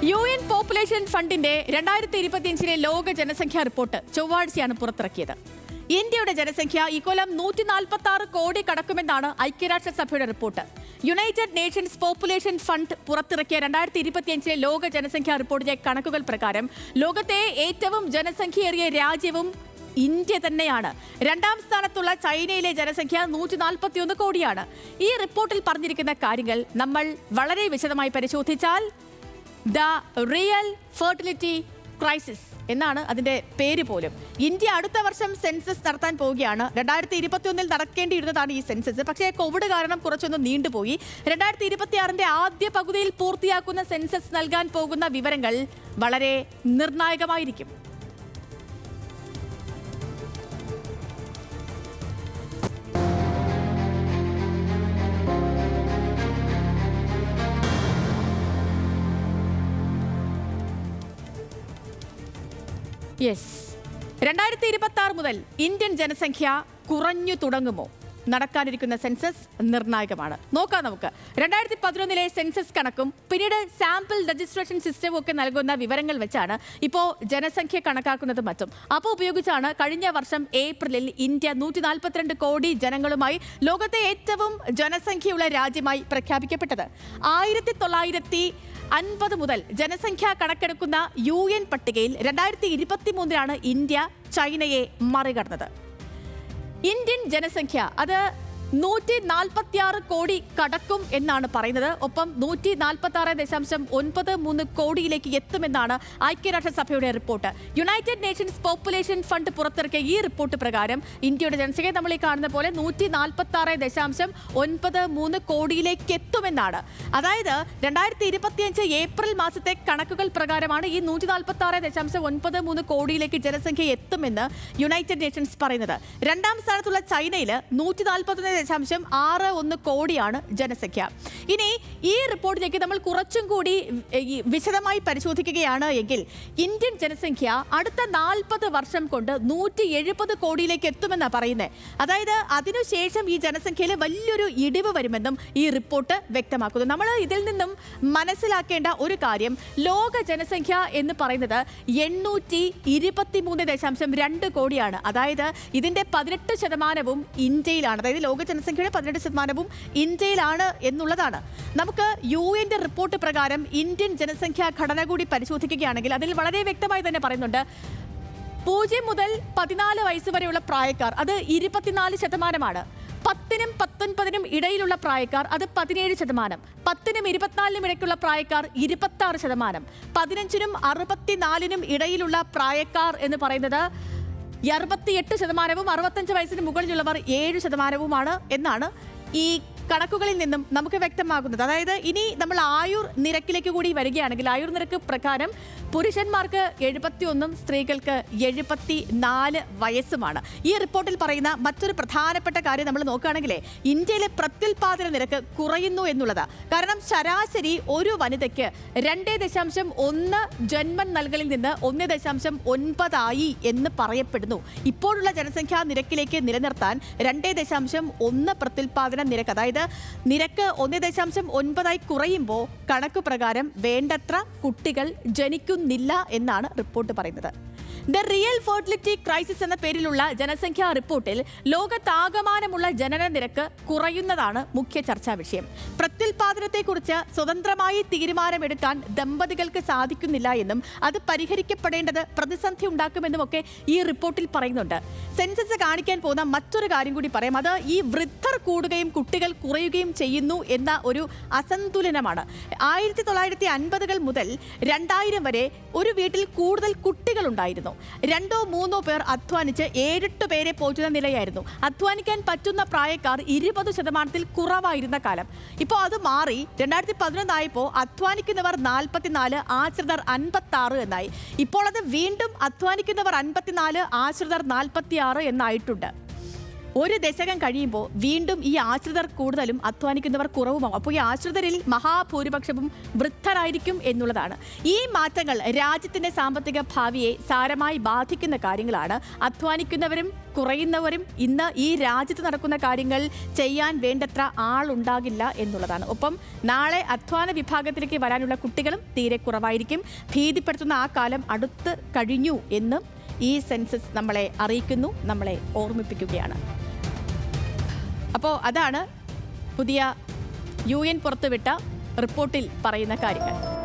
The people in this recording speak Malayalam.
UN പോപ്പുലേഷൻ ഫണ്ടിന്റെ 2025 ലോക ജനസംഖ്യാ റിപ്പോർട്ട് ചൊവ്വാഴ്ചയാണ് പുറത്തിറക്കിയത്. ഇന്ത്യയുടെ ജനസംഖ്യ ഇക്കൊല്ലം 146 കോടി കടക്കുമെന്നാണ് ഐക്യരാഷ്ട്രസഭയുടെ report. United Nations population fund പുറത്തിറക്കിയ 2025 ലോക ജനസംഖ്യാ റിപ്പോർട്ടിലെ കണക്കുകൾ പ്രകാരം ലോകത്തെ ഏറ്റവും ജനസംഖ്യയേറിയ രാജ്യവും ഇന്ത്യ തന്നെയാണ്. രണ്ടാം സ്ഥാനത്തുള്ള ചൈനയിലെ ജനസംഖ്യ 141 കോടിയാണ്. ഈ റിപ്പോർട്ടിൽ പറഞ്ഞിരിക്കുന്ന കാര്യങ്ങൾ നമ്മൾ വളരെ വിശദമായി പരിശോധിച്ചാൽ ദ റിയൽ ഫെർട്ടിലിറ്റി ക്രൈസിസ് എന്നാണ് അതിന്റെ പേര് പോലും. ഇന്ത്യ അടുത്ത വർഷം സെൻസസ് നടത്താൻ പോവുകയാണ്. 2021 നടക്കേണ്ടിയിരുന്നതാണ് ഈ സെൻസസ്. പക്ഷേ കോവിഡ് കാരണം കുറച്ചൊന്ന് നീണ്ടുപോയി. 2026 ആദ്യ പകുതിയിൽ പൂർത്തിയാക്കുന്ന സെൻസസ് നൽകാൻ പോകുന്ന വിവരങ്ങൾ വളരെ നിർണായകമായിരിക്കും. യെസ്, 2026 മുതൽ ഇന്ത്യൻ ജനസംഖ്യ കുറഞ്ഞു തുടങ്ങുമോ? നടക്കാനിരിക്കുന്ന സെൻസസ് നിർണായകമാണ്. നോക്കാം നമുക്ക്. 2011 സെൻസസ് കണക്കും പിന്നീട് സാമ്പിൾ രജിസ്ട്രേഷൻ സിസ്റ്റവും ഒക്കെ നൽകുന്ന വിവരങ്ങൾ വെച്ചാണ് ഇപ്പോൾ ജനസംഖ്യ കണക്കാക്കുന്നത് മറ്റും. അപ്പോൾ ഉപയോഗിച്ചാണ് കഴിഞ്ഞ വർഷം ഏപ്രിലിൽ ഇന്ത്യ 142 കോടി ജനങ്ങളുമായി ലോകത്തെ ഏറ്റവും ജനസംഖ്യയുള്ള രാജ്യമായി പ്രഖ്യാപിക്കപ്പെട്ടത്. 1950 മുതൽ ജനസംഖ്യാ കണക്കെടുക്കുന്ന UN പട്ടികയിൽ 2023 ഇന്ത്യ ചൈനയെ മറികടന്നത്. ഇന്ത്യൻ ജനസംഖ്യ അത് 146 കോടി കടക്കും എന്നാണ് പറയുന്നത്. ഒപ്പം 146.93 കോടിയിലേക്ക് എത്തുമെന്നാണ് ഐക്യരാഷ്ട്രസഭയുടെ report. United Nations population fund പുറത്തിറക്കിയ ഈ റിപ്പോർട്ട് പ്രകാരം ഇന്ത്യയുടെ ജനസംഖ്യ നമ്മൾ ഈ കാണുന്ന പോലെ 146.93 കോടിയിലേക്ക് എത്തുമെന്നാണ്. അതായത് 2025 ഏപ്രിൽ മാസത്തെ കണക്കുകൾ പ്രകാരമാണ് ഈ 146.93 കോടിയിലേക്ക് ജനസംഖ്യ എത്തുമെന്ന് യുണൈറ്റഡ് നേഷൻസ് പറയുന്നത്. രണ്ടാം സ്ഥാനത്തുള്ള ചൈനയിൽ 141.61 കോടിയാണ് ജനസംഖ്യ. ഇനി ഈ റിപ്പോർട്ടിലേക്ക് നമ്മൾ കുറച്ചും കൂടി വിശദമായി പരിശോധിക്കുകയാണ് എങ്കിൽ ഇന്ത്യൻ ജനസംഖ്യ അടുത്ത 40 വർഷം കൊണ്ട് 170 കോടിയിലേക്ക് എത്തുമെന്നാണ് പറയുന്നത്. അതായത് അതിനുശേഷം ഈ ജനസംഖ്യയിൽ വലിയൊരു ഇടിവ് വരുമെന്നും ഈ റിപ്പോർട്ട് വ്യക്തമാക്കുന്നു. നമ്മൾ ഇതിൽ നിന്നും മനസ്സിലാക്കേണ്ട ഒരു കാര്യം, ലോക ജനസംഖ്യ എന്ന് പറയുന്നത് 823.2 കോടിയാണ്. അതായത് ഇതിന്റെ 18% ഇന്ത്യയിലാണ്. അതായത് ലോക ജനസംഖ്യയുടെ 18% ഇന്ത്യയിലാണ് എന്നുള്ളതാണ്. നമുക്ക് UN റിപ്പോർട്ട് പ്രകാരം ഇന്ത്യൻ ജനസംഖ്യാ ഘടന കൂടി പരിശോധിക്കുകയാണെങ്കിൽ അതിൽ വളരെ വ്യക്തമായി തന്നെ പറയുന്നുണ്ട്, 0 മുതൽ 14 വയസ്സ് വരെയുള്ള പ്രായക്കാർ അത് 24%. 10നും 19നും ഇടയിലുള്ള പ്രായക്കാർ അത് 17%. 10നും 24നും ഇടയ്ക്കുള്ള പ്രായക്കാർ 26%. 15നും 64നും ഇടയിലുള്ള പ്രായക്കാർ എന്ന് പറയുന്നത് 68%, 65 വയസ്സിന് മുകളിലുള്ളവർ 7% എന്നാണ് ഈ കണക്കുകളിൽ നിന്നും നമുക്ക് വ്യക്തമാകുന്നത്. അതായത് ഇനി നമ്മൾ ആയുർ നിരക്കിലേക്ക് കൂടി വരികയാണെങ്കിൽ ആയുർ നിരക്ക് പ്രകാരം പുരുഷന്മാർക്ക് 71, സ്ത്രീകൾക്ക് 74 വയസ്സുമാണ്. ഈ റിപ്പോർട്ടിൽ പറയുന്ന മറ്റൊരു പ്രധാനപ്പെട്ട കാര്യം നമ്മൾ നോക്കുകയാണെങ്കിൽ ഇന്ത്യയിലെ പ്രത്യുൽപാദന നിരക്ക് കുറയുന്നു എന്നുള്ളതാണ്. കാരണം ശരാശരി ഒരു വനിതയ്ക്ക് 2.1 ജന്മം നൽകലിൽ നിന്ന് 1.9 എന്ന് പറയപ്പെടുന്നു. ഇപ്പോഴുള്ള ജനസംഖ്യാ നിരക്കിലേക്ക് നിലനിർത്താൻ 2.1 പ്രത്യുൽപാദന നിരക്ക്, അതായത് നിരക്ക് 1.9 കുറയുമ്പോൾ കണക്ക് പ്രകാരം വേണ്ടത്ര കുട്ടികൾ ജനിക്കുന്നില്ല എന്നാണ് റിപ്പോർട്ട് പറയുന്നത്. ദ റിയൽ ഫെർട്ടിലിറ്റി ക്രൈസിസ് എന്ന പേരിലുള്ള ജനസംഖ്യാ റിപ്പോർട്ടിൽ ലോകത്താകമാനമുള്ള ജനന നിരക്ക് കുറയുന്നതാണ് മുഖ്യ ചർച്ചാ വിഷയം. പ്രത്യുൽപാദനത്തെക്കുറിച്ച് സ്വതന്ത്രമായി തീരുമാനമെടുക്കാൻ ദമ്പതികൾക്ക് സാധിക്കുന്നില്ല എന്നും അത് പരിഹരിക്കപ്പെടേണ്ടത് പ്രതിസന്ധി ഉണ്ടാക്കുമെന്നുമൊക്കെ ഈ റിപ്പോർട്ടിൽ പറയുന്നുണ്ട്. സെൻസസ് കാണിക്കാൻ പോകുന്ന മറ്റൊരു കാര്യം കൂടി പറയാം. അത് ഈ വൃദ്ധർ കൂടുകയും കുട്ടികൾ കുറയുകയും ചെയ്യുന്നു എന്ന ഒരു അസന്തുലനമാണ്. 1950 മുതൽ 2000 വരെ ഒരു വീട്ടിൽ കൂടുതൽ കുട്ടികൾ ഉണ്ടായിരുന്നു. 2-3 പേർ അധ്വാനിച്ച് 7-8 പേരെ പോറ്റുന്ന നിലയായിരുന്നു. അധ്വാനിക്കാൻ പറ്റുന്ന പ്രായക്കാർ 20% കുറവായിരുന്ന കാലം. ഇപ്പോൾ അത് മാറി 2011 ആയപ്പോൾ അധ്വാനിക്കുന്നവർ 44, ആശ്രിതർ 56 എന്നായി. ഇപ്പോൾ അത് വീണ്ടും അധ്വാനിക്കുന്നവർ 54, ആശ്രിതർ 46 എന്നായിട്ടുണ്ട്. ഒരു ദശകം കഴിയുമ്പോൾ വീണ്ടും ഈ ആശ്രിതർ കൂടുതലും അധ്വാനിക്കുന്നവർ കുറവുമാവും. അപ്പോൾ ഈ ആശ്രിതരിൽ മഹാഭൂരിപക്ഷവും വൃദ്ധരായിരിക്കും എന്നുള്ളതാണ്. ഈ മാറ്റങ്ങൾ രാജ്യത്തിന്റെ സാമ്പത്തിക ഭാവിയെ സാരമായി ബാധിക്കുന്ന കാര്യങ്ങളാണ്. അധ്വാനിക്കുന്നവരും കുറയുന്നവരും ഇന്ന് ഈ രാജ്യത്ത് നടക്കുന്ന കാര്യങ്ങൾ ചെയ്യാൻ വേണ്ടത്ര ആളുണ്ടാകില്ല എന്നുള്ളതാണ്. ഒപ്പം നാളെ അധ്വാന വിഭാഗത്തിലേക്ക് വരാനുള്ള കുട്ടികളും തീരെ കുറവായിരിക്കും. ഭീതിപ്പെടുത്തുന്ന ആ കാലം അടുത്ത് കഴിഞ്ഞു എന്നും ഈ സെൻസസ് നമ്മളെ അറിയിക്കുന്നു, നമ്മളെ ഓർമ്മിപ്പിക്കുകയാണ്. അപ്പോൾ അതാണ് പുതിയ UN പുറത്തുവിട്ട റിപ്പോർട്ടിൽ പറയുന്ന കാര്യങ്ങൾ.